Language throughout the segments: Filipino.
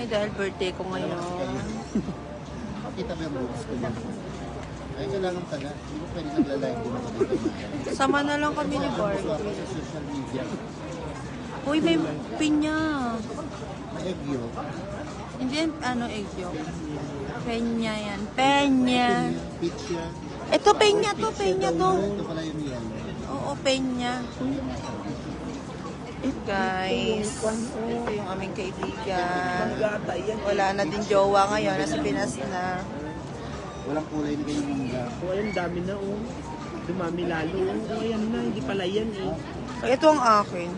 Ay, dahil birthday ko ngayon. Kita mo yung books ko lang. Ay, kailangan pala. Hindi mo pwede nagla-live din ako dito. Sama na lang kami ni Gusto ako Barbie. sa social media. Uy, may pinya. May egg yolk. Hindi yan, ano, egg yolk. Penya yan. Penya. Peach yan. Ito, penya to, penya to. Ito pala yung yan. Oo, penya. Guys, ito yung aming kaibigan. Wala na din jowa ngayon. Nasa Pinas na. Walang kulay na kayong mangga. O, ayan, dami na, oh. Dumami lalo. O, ayan na, hindi pala yan, eh. Ito ang akin.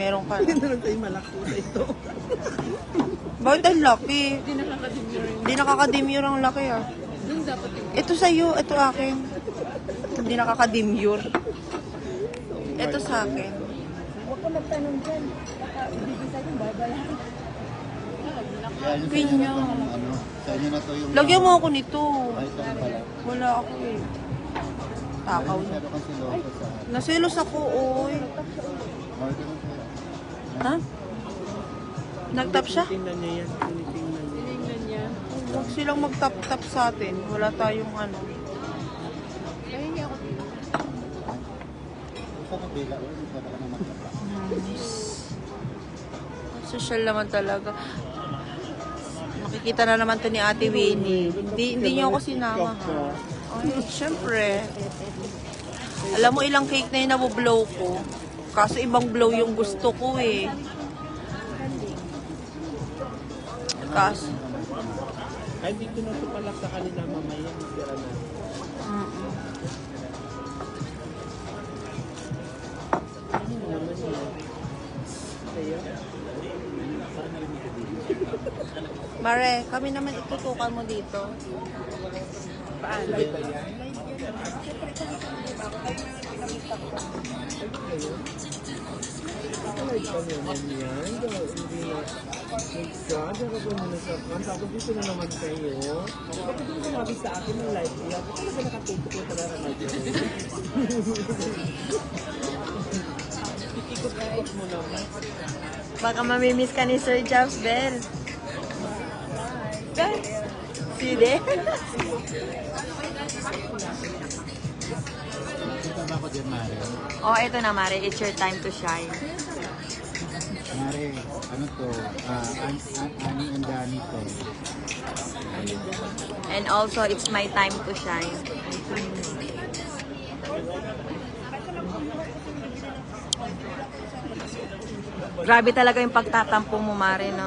Meron ka Hindi na. na lang tayo malaki na ito. Bakit ang laki? Hindi nakakademure ang laki ah. Ito sa'yo, ito akin. Hindi nakakademure. Ito sa akin. Huwag ka magtanong dyan. Baka ibigay sa'yo, babayaran. Yan yung Pinya. ano. Sa inyo na to yung... Lagyan mo ako nito. Ay, ito na pala. Wala ako eh. Takaw na. Masyado kang siloso sa... Nasilos ako, oy. Order mo siya. Ha? Nagtap siya? Tingnan niya yan. Tinitingnan niya. Huwag silang magtap-tap sa atin. Wala tayong ano. Sa kabila, masyado ka na magkapa. Social naman talaga. Makikita na naman to ni Ate Winnie. Hindi niyo ako sinama ha. Ay, syempre. Alam mo ilang cake na yung nabublow ko. Kaso ibang blow yung gusto ko eh. Kaso. Ay, dito na ito pala sa kanila mamaya. Masira na. Ano naman yun? Kaya? Mare, kami naman itutukan mo dito. Paano? Alay pa naman yan. Hindi na. Nagsa, diyan ka ba muna sa front? Tapos dito na naman kayo. Bakit hindi mo sinabi sa akin ng live niya? Bakit talaga nakatutok ko talaga na dyan? Ikot-ikot mo naman. Baka mamimiss ka ni Sir Jobs Bell. See there? Kita ba ako dyan, Mare? Oh, ito na Mare. It's your time to shine. Mare, ano to? Ani and Dani to. And also, it's my time to shine. Grabe talaga yung pagtatampo mo, Mare, no?